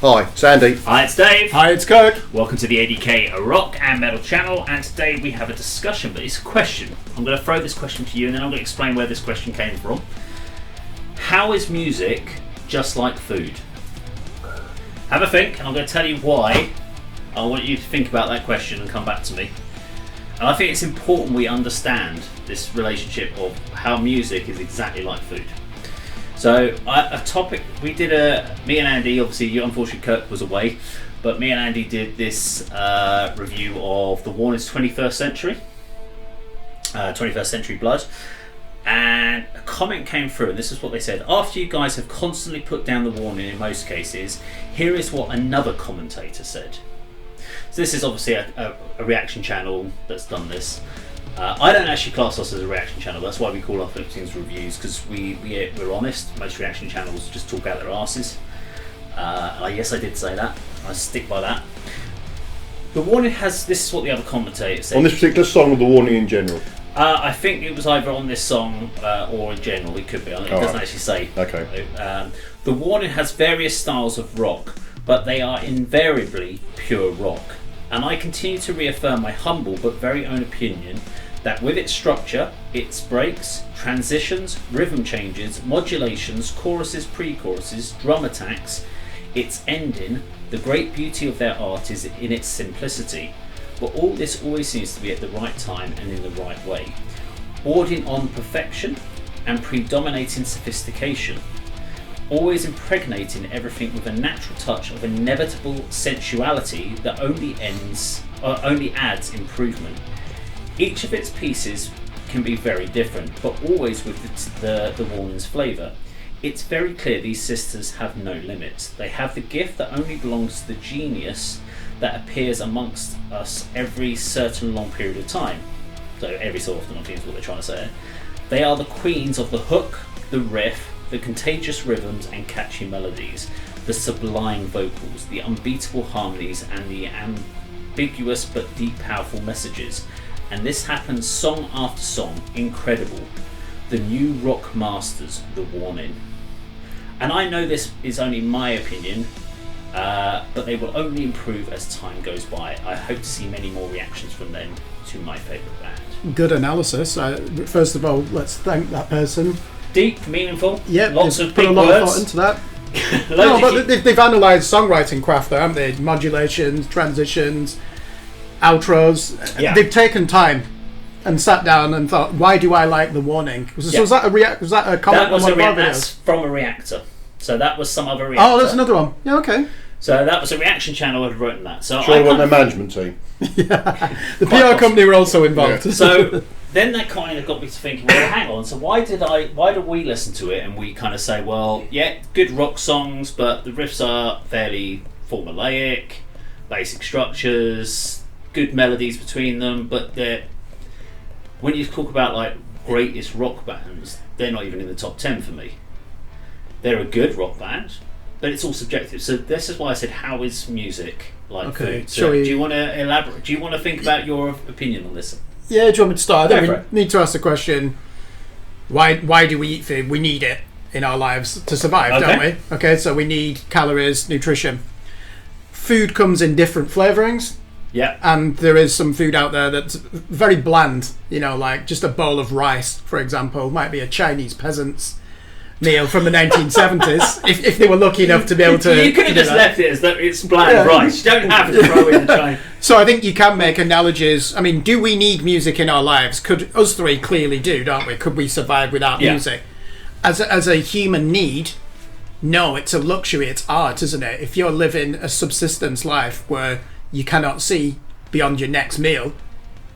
Hi, it's Andy. Hi, it's Dave. Hi, it's Kirk. Welcome to the A.D.K, a rock and metal channel, and today we have a discussion, but it's a question. I'm going to throw this question to you and then I'm going to explain where this question came from. How is music just like food? Have a think, and I'm going to tell you why. I want you to think about that question and come back to me. And I think it's important we understand this relationship of how music is exactly like food. So a topic we did me and Andy, obviously unfortunately Kirk was away, but me and Andy did this review of the Warnings 21st Century Blood, and a comment came through, and this is what they said: after you guys have constantly put down the Warning in most cases, here is what another commentator said. So this is obviously a reaction channel that's done this. I don't actually class us as a reaction channel. That's why we call our things reviews, because we're honest. Most reaction channels just talk out their asses. Yes, I did say that. I stick by that. The Warning has, this is what the other commentator said. On this particular song, or the Warning in general? I think it was either on this song or in general. It could be. It doesn't actually say. Okay. The Warning has various styles of rock, but they are invariably pure rock. And I continue to reaffirm my humble but very own opinion that with its structure, its breaks, transitions, rhythm changes, modulations, choruses, pre-choruses, drum attacks, its ending, the great beauty of their art is in its simplicity. But all this always seems to be at the right time and in the right way, bordering on perfection and predominating sophistication, always impregnating everything with a natural touch of inevitable sensuality that only adds improvement. Each of its pieces can be very different, but always with the Warning's flavour. It's very clear these sisters have no limits. They have the gift that only belongs to the genius that appears amongst us every certain long period of time. So every so often, I think is what they're trying to say. They are the queens of the hook, the riff, the contagious rhythms and catchy melodies, the sublime vocals, the unbeatable harmonies, and the ambiguous but deep, powerful messages. And this happens song after song. Incredible. The new rock masters, the Warning. And I know this is only my opinion, but they will only improve as time goes by. I hope to see many more reactions from them to my favourite band. Good analysis. First of all, let's thank that person. Deep, meaningful, yep, lots of put big a lot words. of thought into that. No, but they've analysed songwriting craft there, haven't they? Modulations, transitions, outros. Yeah. They've taken time and sat down and thought, why do I like the Warning? Was that a comment? That was on one of our that's videos? from a reactor. So that was some other reactor. Oh, there's another one. Yeah, okay. So that was a reaction channel who had written that. So Sure, on their management team. Yeah. The PR company were also involved. Yeah. So then that kind of got me to thinking, well, hang on. So why do we listen to it and we kind of say, well, yeah, good rock songs, but the riffs are fairly formulaic, basic structures, good melodies between them, but when you talk about like greatest rock bands, they're not even in the top 10 for me. They're a good rock band, but it's all subjective. So this is why I said, how is music like food? So do you want to elaborate? Do you want to think about your opinion on this? Yeah, do you want me to start? I Go think we need to ask the question, why do we eat food? We need it in our lives to survive, don't we? Okay, so we need calories, nutrition. Food comes in different flavourings. Yeah. And there is some food out there that's very bland, like just a bowl of rice, for example, might be a Chinese peasant's meal from the 1970s, if they were lucky enough to be able to. You could have just left it as though it's bland rice. You don't have to throw in the Chinese. So I think you can make analogies. I mean, do we need music in our lives? Could us three clearly do, don't we? Could we survive without music? As a human need, no, it's a luxury. It's art, isn't it? If you're living a subsistence life where you cannot see beyond your next meal,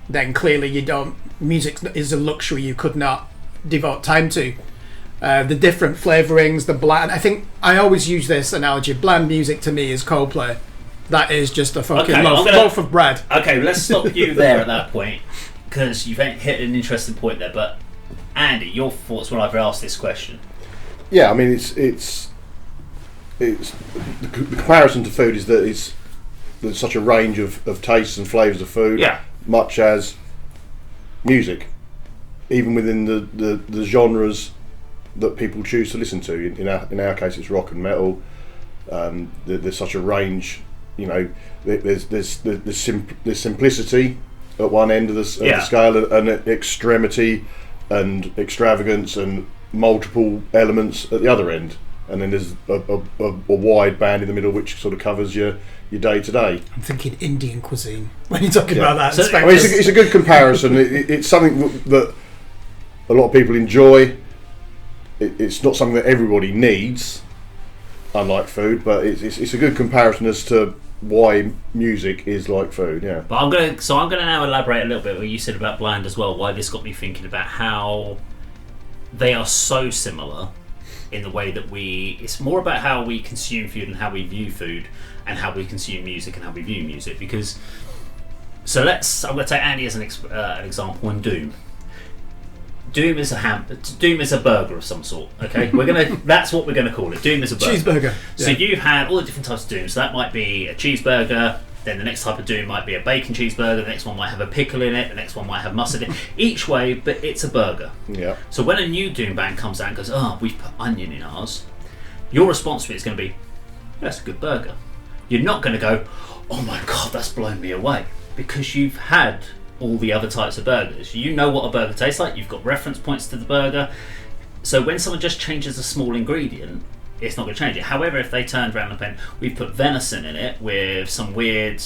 then clearly you don't. Music is a luxury you could not devote time to. The different flavourings, the bland. I think I always use this analogy. Bland music to me is Coldplay. That is just a fucking loaf of bread. Okay, let's stop you there at that point, because you've hit an interesting point there. But Andy, your thoughts when I've asked this question? Yeah, I mean it's the comparison to food is that there's such a range of tastes and flavours of food, much as music, even within the genres that people choose to listen to. In our case, it's rock and metal. There's such a range. You know, there's simplicity at one end of the scale, and extremity and extravagance and multiple elements at the other end. And then there's a wide band in the middle which sort of covers your day to day. I'm thinking Indian cuisine when you're talking about that. So, it's a good comparison. It's something that a lot of people enjoy. It's not something that everybody needs, unlike food, but it's a good comparison as to why music is like food. Yeah. But I'm gonna now elaborate a little bit what you said about bland as well. Why this got me thinking about how they are so similar. In the way that it's more about how we consume food and how we view food, and how we consume music and how we view music. Because, I'm going to take Andy as an example. And Doom is a burger of some sort. Okay, that's what we're gonna call it. Doom is a burger. Cheeseburger. So you've had all the different types of Doom. So that might be a cheeseburger. Then the next type of Doom might be a bacon cheeseburger. The next one might have a pickle in it. The next one might have mustard in it. Each way, but it's a burger. Yeah. So when a new Doom band comes out and goes, "Oh, we've put onion in ours," your response to it is going to be, "That's a good burger." You're not going to go, "Oh my god, that's blown me away," because you've had all the other types of burgers. You know what a burger tastes like. You've got reference points to the burger. So when someone just changes a small ingredient, it's not going to change it. However, if they turned around and went, "We've put venison in it with some weird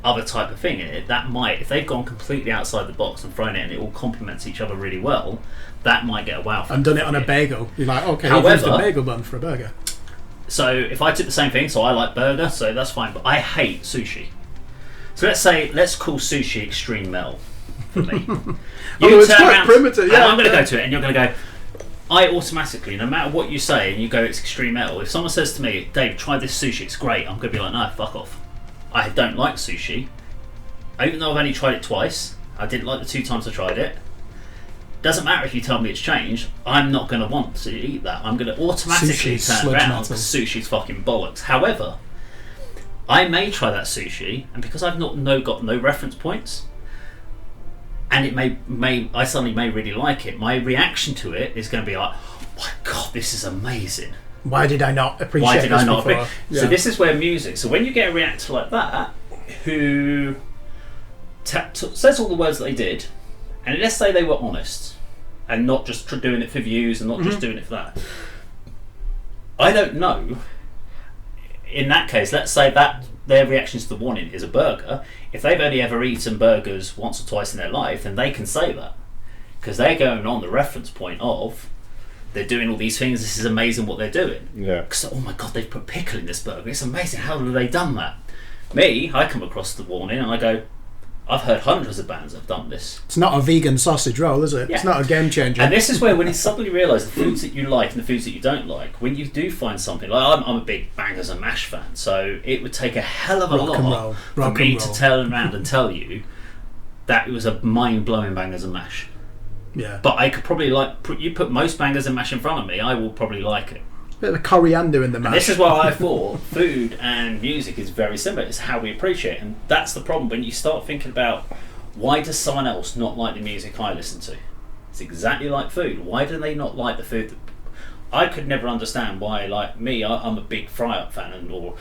other type of thing in it," that might, if they've gone completely outside the box and thrown it and it all complements each other really well, that might get a wow factor. And done it on a bagel. You're like, okay, however, you've used a bagel bun for a burger. So if I took the same thing, so I like burger, so that's fine, but I hate sushi. So let's call sushi extreme metal for me. It's quite primitive. Yeah, I'm going to go to it and you're going to go, I automatically, no matter what you say, and you go, it's extreme metal. If someone says to me, "Dave, try this sushi, it's great," I'm going to be like, "No, fuck off. I don't like sushi." Even though I've only tried it twice, I didn't like the 2 times I tried it. Doesn't matter if you tell me it's changed, I'm not going to want to eat that. I'm going to automatically turn around because sushi's fucking bollocks. However, I may try that sushi, and because I've got no reference points, and it I suddenly may really like it, my reaction to it is going to be like, "Oh my god, this is amazing. Why did I not appreciate this before?" Yeah. So this is where music, so when you get a reactor like that, who says all the words that they did, and let's say they were honest, and not just doing it for views, and not just doing it for that. I don't know, in that case, let's say that their reaction to the warning is a burger. If they've only ever eaten burgers once or twice in their life, then they can say that, because they're going on the reference point of they're doing all these things. This is amazing what they're doing. Yeah. So, oh my god, they've put pickle in this burger. It's amazing. How have they done that? Me, I come across the warning and I go, I've heard hundreds of bands have done this. It's not a vegan sausage roll, is it? Yeah. It's not a game changer. And this is where, when you suddenly realise the foods that you like and the foods that you don't like, when you do find something, like I'm a big Bangers and Mash fan, so it would take a hell of a lot for me to turn around and tell you that it was a mind-blowing Bangers and Mash. Yeah. But I could probably you put most Bangers and Mash in front of me, I will probably like it. Bit of coriander in the mash. And this is why I thought food and music is very similar. It's how we appreciate it. And that's the problem when you start thinking about, why does someone else not like the music I listen to? It's exactly like food. Why do they not like the food? I could never understand why, like me, I'm a big fry-up fan or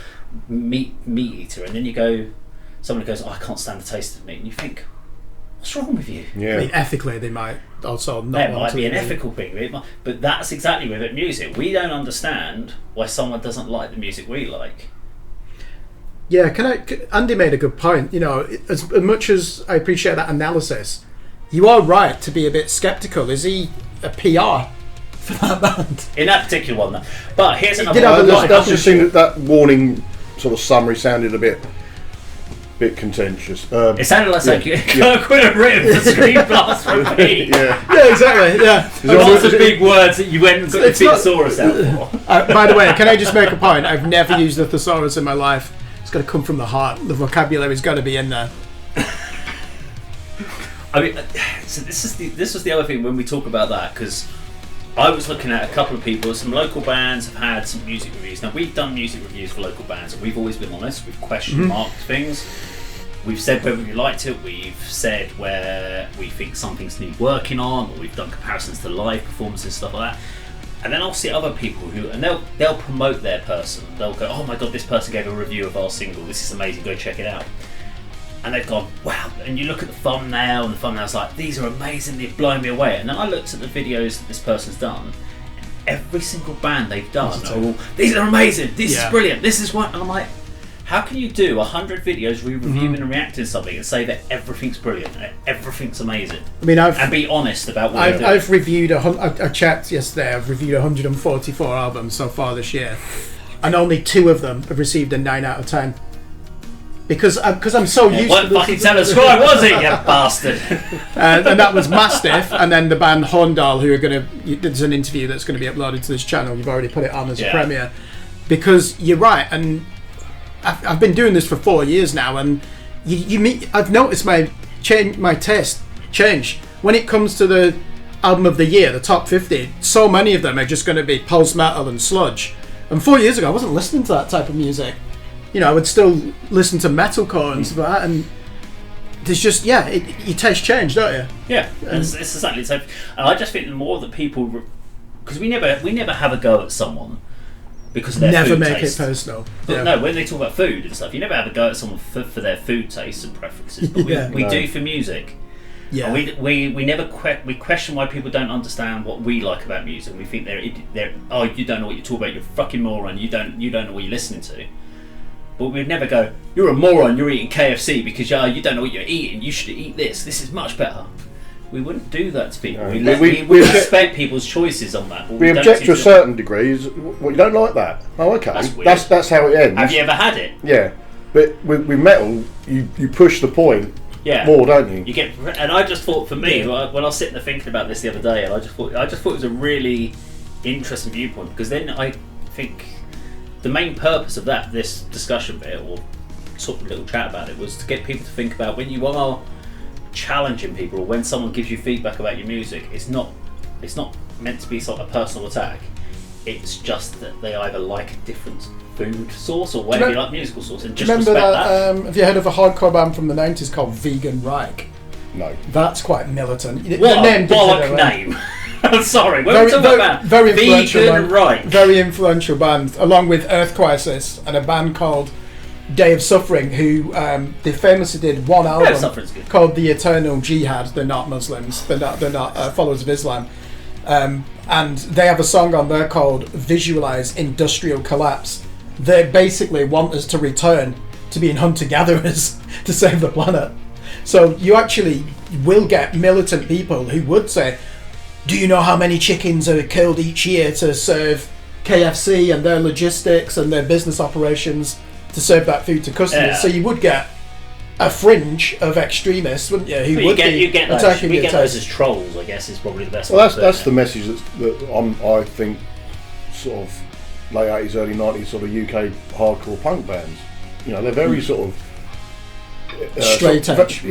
meat eater. And then someone goes, "Oh, I can't stand the taste of meat." And you think, what's wrong with you? Yeah. I mean, ethically, they might also not. That might be an ethical thing, but that's exactly with it. Music, we don't understand why someone doesn't like the music we like. Yeah, Andy made a good point. You know, as much as I appreciate that analysis, you are right to be a bit skeptical. Is he a PR for that band? In that particular one, though. But here's another one. That just seemed that warning sort of summary sounded a bit contentious. It sounded like Kirk would have written the screen blast for me. Yeah, exactly. Yeah, lots of big words that you went and got the thesaurus out for. By the way, can I just make a point? I've never used the thesaurus in my life. It's got to come from the heart. The vocabulary's got to be in there. I mean, so this was the other thing when we talk about that, because I was looking at a couple of people. Some local bands have had some music reviews. Now, we've done music reviews for local bands, and we've always been honest. We've question-marked things. We've said whether we liked it. We've said where we think some things need working on, or we've done comparisons to live performances and stuff like that. And then I'll see other people and they'll promote their person. They'll go, oh my god, this person gave a review of our single. This is amazing. Go check it out. And they've gone, wow. And you look at the thumbnail, and the thumbnail's like, these are amazing. They've blown me away. And then I looked at the videos that this person's done. And every single band they've done, these are amazing. This is brilliant. This is what. And I'm like, how can you do 100 videos reviewing and reacting to something and say that everything's brilliant and everything's amazing? I mean, and be honest about what you're doing. I've reviewed, I checked yesterday, I've reviewed 144 albums so far this year, and only 2 of them have received a 9 out of 10. Because I'm so used to... What fucking tell us score was it, you bastard? And that was Mastiff, and then the band Horndal, who are going to... There's an interview that's going to be uploaded to this channel. You've already put it on as a premiere. Because you're right, and... I've been doing this for 4 years now, and I've noticed my taste change when it comes to the album of the year, the top 50. So many of them are just going to be post metal and sludge. And 4 years ago, I wasn't listening to that type of music. You know, I would still listen to metalcore and stuff like that. And there's just your taste change, don't you? Yeah, it's exactly the same. And I just think the more that people, because we never have a go at someone. Because of their never food make taste. It personal. No, when they talk about food and stuff, you never have a go at someone for their food tastes and preferences. But we do for music. Yeah. And we never we question why people don't understand what we like about music. We think they're you don't know what you're talking about. You're a fucking moron. You don't know what you're listening to. But we'd never go, you're a moron. You're eating KFC because you don't know what you're eating. You should eat this. This is much better. We wouldn't do that to people. We respect people's choices on that. We object to a certain degree. Well, you don't like that. Oh, okay. That's how it ends. Have you ever had it? Yeah, but with metal, you push the point more, don't you? And I just thought, for me, when I was sitting there thinking about this the other day, and I just thought it was a really interesting viewpoint, because then I think the main purpose of this discussion bit, or sort of little chat about it, was to get people to think about when you are challenging people, or when someone gives you feedback about your music, it's not meant to be sort of a personal attack. It's just that they either like a different food source or whatever you like musical source, and just remember respect that. Have you heard of a hardcore band from the 90s called Vegan Reich? No. That's quite militant. What a bollock name. I'm sorry, we're talking about very influential Vegan Reich. Very influential band, along with Earth Crisis and a band called Day of Suffering, who they famously did one album called The Eternal Jihad. They're not Muslims. They're not followers of Islam, and they have a song on there called "Visualize Industrial Collapse." They basically want us to return to being hunter-gatherers to save the planet. So you actually will get militant people who would say, "Do you know how many chickens are killed each year to serve KFC and their logistics and their business operations?" To serve that food to customers, so you would get a fringe of extremists, wouldn't you? Who would be attacking your taste. Those as trolls, I guess, is probably the best. Well, that's the message that I think sort of late 80s, early 90s sort of UK hardcore punk bands. You know, they're very sort of straight edge.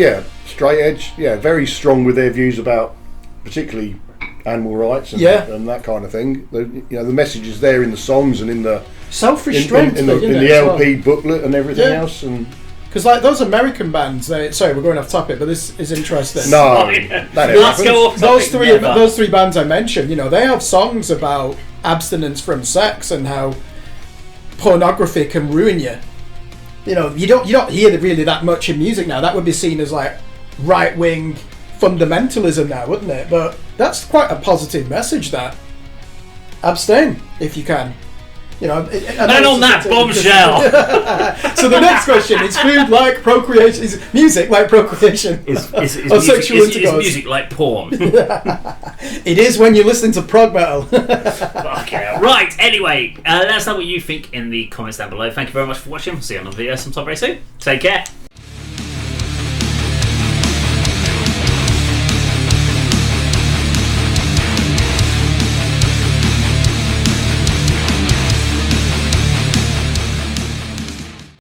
Straight edge. Yeah, very strong with their views about, particularly animal rights and that kind of thing. The message is there in the songs and in the self-restraint in the LP booklet and everything else. And because like those American bands, sorry, we're going off topic, but this is interesting. No, let's go off topic. Those three bands I mentioned, they have songs about abstinence from sex and how pornography can ruin you. You don't hear really that much in music now. That would be seen as like right-wing fundamentalism now, wouldn't it? But that's quite a positive message. That abstain if you can. And on that bombshell. So the next question is: food like procreation? Is music like procreation? Is music like porn? It is when you listen to prog metal. Okay, right. Anyway, let us know what you think in the comments down below. Thank you very much for watching. We'll see you on the video sometime very soon. Take care.